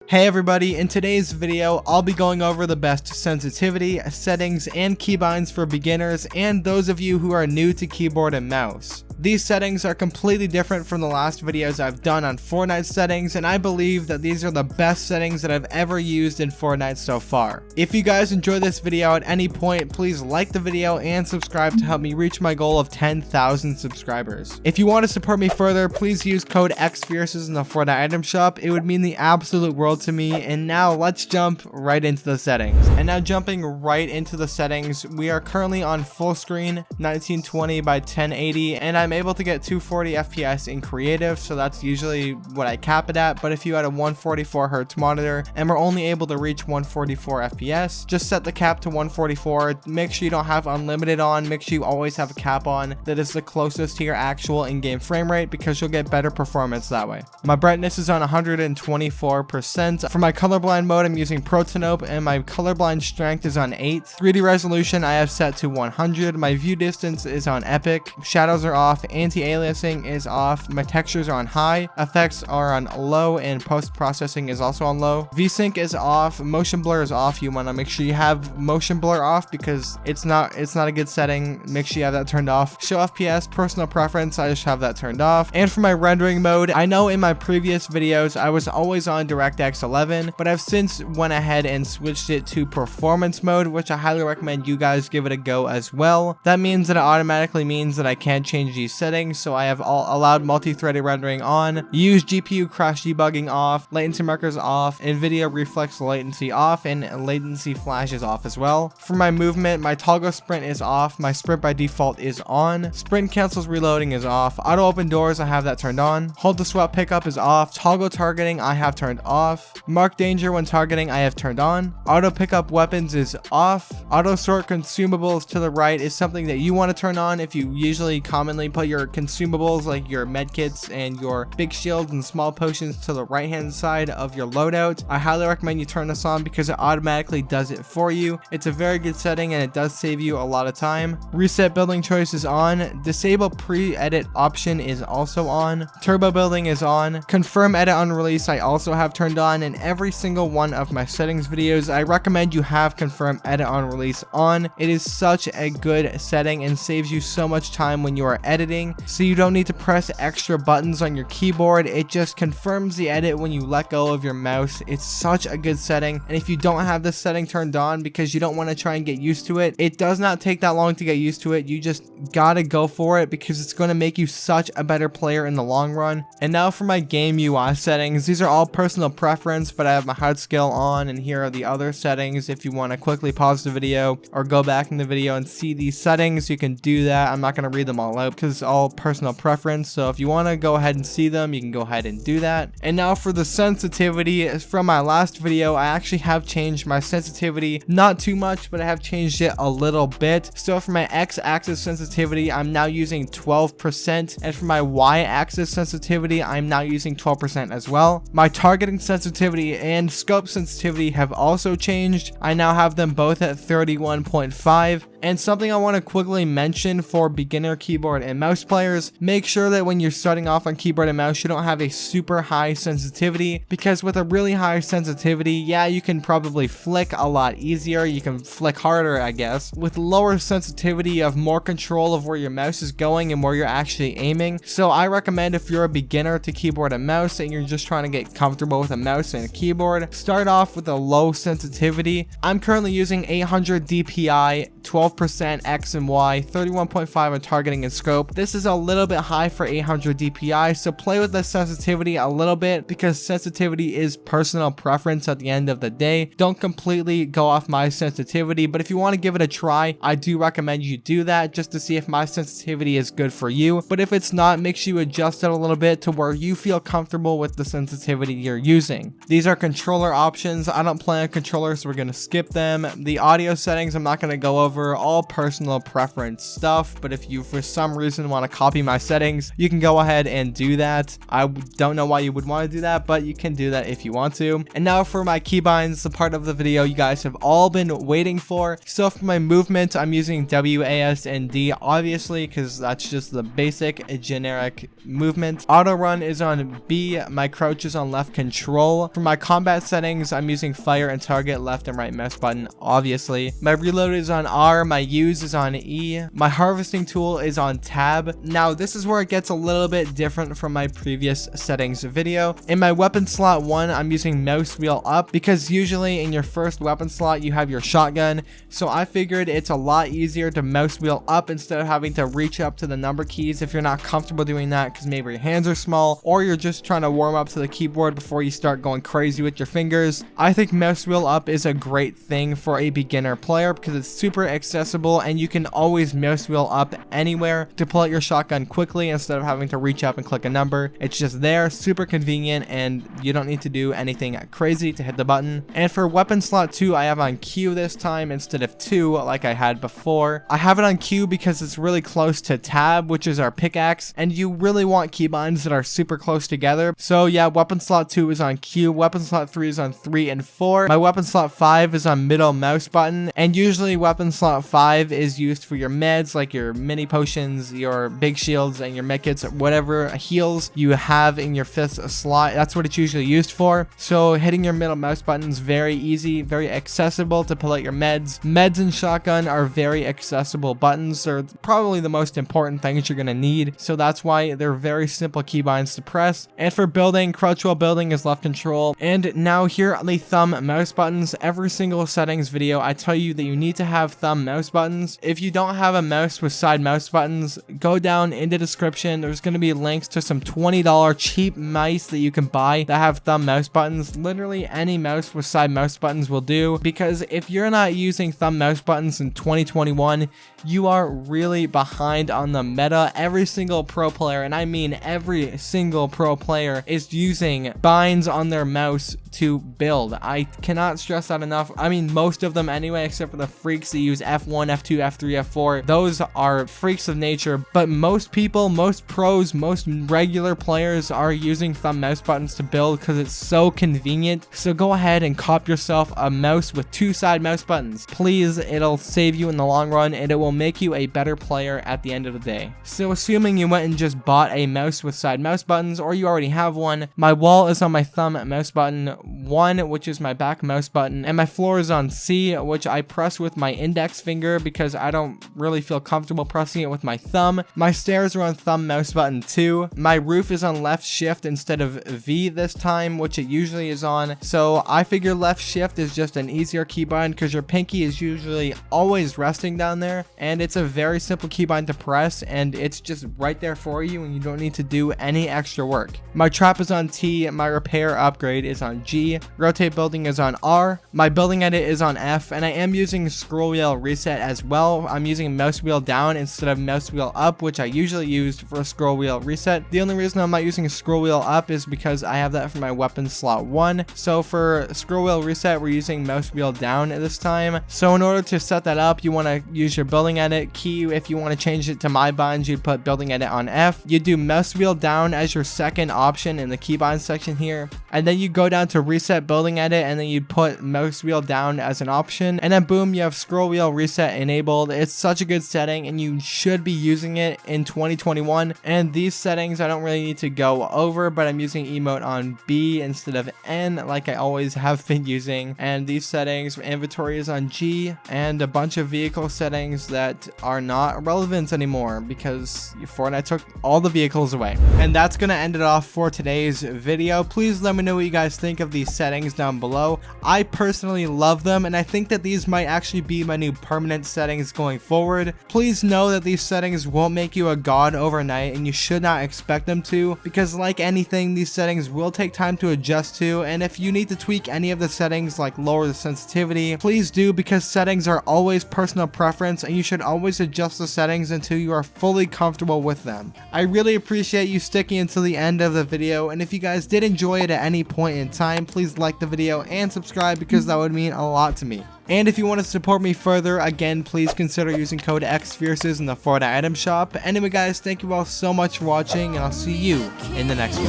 Hey everybody, in today's video, I'll be going over the best sensitivity, settings, and keybinds for beginners and those of you who are new to keyboard and mouse. These settings are completely different from the last videos I've done on Fortnite settings, and I believe that these are the best settings that I've ever used in Fortnite so far. If you guys enjoy this video at any point, please like the video and subscribe to help me reach my goal of 10,000 subscribers. If you want to support me further, please use code XFierces in the Fortnite item shop. It would mean the absolute world to me. And now let's jump right into the settings. And now jumping right into the settings, we are currently on full screen 1920 by 1080, and I'm able to get 240 FPS in creative, so that's usually what I cap it at. But if you had a 144 Hz monitor and we're only able to reach 144 FPS, just set the cap to 144. Make sure you don't have unlimited on. Make sure you always have a cap on that is the closest to your actual in-game frame rate, because you'll get better performance that way. My brightness is on 124%. For my colorblind mode, I'm using Protanope, and my colorblind strength is on 8. 3D resolution I have set to 100. My view distance is on epic. Shadows are off. Anti-aliasing is off. My textures are on high. Effects are on low, and post-processing is also on low. VSync is off. Motion blur is off. You want to make sure you have motion blur off because it's not a good setting. Make sure you have that turned off. Show FPS, personal preference, I just have that turned off. And for my rendering mode, I know in my previous videos I was always on DirectX 11, but I've since went ahead and switched it to performance mode, which I highly recommend you guys give it a go as well. That means that it automatically means that I can't change these settings, so I have allowed multi-threaded rendering on, use GPU crash debugging off, latency markers off, NVIDIA reflex latency off, and latency flash is off as well. For my movement, my toggle sprint is off, my sprint by default is on, sprint cancels reloading is off, auto open doors I have that turned on, hold to swap pickup is off, toggle targeting I have turned off, mark danger when targeting I have turned on, auto pickup weapons is off, auto sort consumables to the right is something that you want to turn on if you usually commonly put your consumables like your medkits and your big shields and small potions to the right hand side of your loadout. I highly recommend you turn this on because it automatically does it for you. It's a very good setting and it does save you a lot of time. Reset building choice is on, disable pre-edit option is also on, turbo building is on, confirm edit on release I also have turned on. In every single one of my settings videos I recommend you have confirm edit on release on. It is such a good setting and saves you so much time when you are editing, so you don't need to press extra buttons on your keyboard. It just confirms the edit when you let go of your mouse. It's such a good setting, and if you don't have this setting turned on because you don't want to try and get used to it, it does not take that long to get used to it. You just gotta go for it because it's going to make you such a better player in the long run. And now for my game UI settings. These are all personal preference, but I have my HUD scale on, and here are the other settings. If you want to quickly pause the video or go back in the video and see these settings, you can do that. I'm not going to read them all out because it's all personal preference, so if you want to go ahead and see them, you can go ahead and do that. And now for the sensitivity. From my last video, I actually have changed my sensitivity, not too much, but I have changed it a little bit. So for my x-axis sensitivity, I'm now using 12%, and for my y-axis sensitivity, I'm now using 12% as well. My targeting sensitivity and scope sensitivity have also changed. I now have them both at 31.5. And something I want to quickly mention for beginner keyboard and mouse players, make sure that when you're starting off on keyboard and mouse, you don't have a super high sensitivity, because with a really high sensitivity, yeah, you can probably flick a lot easier. You can flick harder, I guess. With lower sensitivity, you have more control of where your mouse is going and where you're actually aiming. So I recommend, if you're a beginner to keyboard and mouse and you're just trying to get comfortable with a mouse and a keyboard, start off with a low sensitivity. I'm currently using 800 DPI, 12% X and Y, 31.5 on targeting and scope. This is a little bit high for 800 DPI, so play with the sensitivity a little bit because sensitivity is personal preference at the end of the day. Don't completely go off my sensitivity, but if you want to give it a try, I do recommend you do that just to see if my sensitivity is good for you. But if it's not, make sure you adjust it a little bit to where you feel comfortable with the sensitivity you're using. These are controller options. I don't play on controllers, so we're going to skip them. The audio settings I'm not going to go over, all personal preference stuff, but if you for some reason person want to copy my settings, you can go ahead and do that. I don't know why you would want to do that, but you can do that if you want to. And now for my keybinds, the part of the video you guys have all been waiting for. So for my movement, I'm using W, A, S, and D, obviously, because that's just the basic generic movement. Auto run is on B, my crouch is on left control. For my combat settings, I'm using fire and target, left and right mouse button, obviously. My reload is on R, my use is on E, my harvesting tool is on tab. Now this is where it gets a little bit different from my previous settings video. In my weapon slot 1, I'm using mouse wheel up because usually in your first weapon slot you have your shotgun, so I figured it's a lot easier to mouse wheel up instead of having to reach up to the number keys if you're not comfortable doing that because maybe your hands are small or you're just trying to warm up to the keyboard before you start going crazy with your fingers. I think mouse wheel up is a great thing for a beginner player because it's super accessible and you can always mouse wheel up anywhere to pull out your shotgun quickly instead of having to reach up and click a number. It's just there, super convenient, and you don't need to do anything crazy to hit the button. And for weapon slot 2, I have on Q this time instead of 2 like I had before. I have it on Q because it's really close to tab, which is our pickaxe, and you really want keybinds that are super close together. So yeah, weapon slot 2 is on Q, weapon slot 3 is on 3 and 4. My weapon slot 5 is on middle mouse button, and usually weapon slot 5 is used for your meds like your mini potions, your big shields, and your medkits, whatever heals you have in your 5th slot. That's what it's usually used for. So hitting your middle mouse button is very easy, very accessible to pull out your meds. Meds and shotgun are very accessible buttons. They're probably the most important things you're going to need, so that's why they're very simple keybinds to press. And for building, crouch while building is left control. And now here are the thumb mouse buttons. Every single settings video I tell you that you need to have thumb mouse buttons. If you don't have a mouse with side mouse buttons, go down in the description. There's going to be links to some $20 cheap mice that you can buy that have thumb mouse buttons. Literally any mouse with side mouse buttons will do, because if you're not using thumb mouse buttons in 2021, you are really behind on the meta. Every single pro player, and I mean every single pro player, is using binds on their mouse to build. I cannot stress that enough. I mean, most of them anyway, except for the freaks that use F1, F2, F3, F4. Those are freaks of nature, but most people, most pros, most regular players are using thumb mouse buttons to build because it's so convenient. So go ahead and cop yourself a mouse with 2 side mouse buttons. Please, it'll save you in the long run and it will make you a better player at the end of the day. So assuming you went and just bought a mouse with side mouse buttons, or you already have one, my wall is on my thumb mouse button 1, which is my back mouse button, and my floor is on C, which I press with my index finger because I don't really feel comfortable pressing it with my thumb. My stairs are on thumb mouse button 2. My roof is on left shift instead of V this time, which it usually is on. So I figure left shift is just an easier keybind because your pinky is usually always resting down there, and it's a very simple keybind to press, and it's just right there for you and you don't need to do any extra work. My trap is on T, my repair upgrade is on G, rotate building is on R, my building edit is on F, and I am using scroll wheel reset as well. I'm using mouse wheel down instead of mouse wheel up, which I usually used for scroll wheel reset. The only reason I'm not using scroll wheel up is because I have that for my weapon slot 1. So for scroll wheel reset, we're using mouse wheel down at this time. So in order to set that up, you want to use your building edit key. If you want to change it to my binds, you'd put building edit on F. You do mouse wheel down as your second option in the keybind section here, and then you go down to reset building edit, and then you put mouse wheel down as an option, and then boom, you have scroll wheel reset enabled. It's such a good setting and you should be using it in 2021. And these settings I don't really need to go over, but I'm using emote on B instead of N like I always have been using. And these settings, inventory is on G, and a bunch of vehicle settings that are not relevant anymore because Fortnite took all the vehicles away. And that's gonna end it off for today's video. Please let me know what you guys think of these settings down below. I personally love them, and I think that these might actually be my new permanent settings going forward. Please know that these settings won't make you a god overnight, and you should not expect them to, because like anything, these settings will take time to adjust to. And if you need to tweak any of the settings, like lower the sensitivity, please do, because settings are always personal preference and you should always adjust the settings until you are fully comfortable with them. I really appreciate you sticking until the end of the video, and if you guys did enjoy it at any point in time, please like the video and subscribe because that would mean a lot to me. And if you want to support me further, again, please consider using code XFierces in the Fortnite item shop. Anyway guys, thank you all so much for watching, and I'll see you in the next one.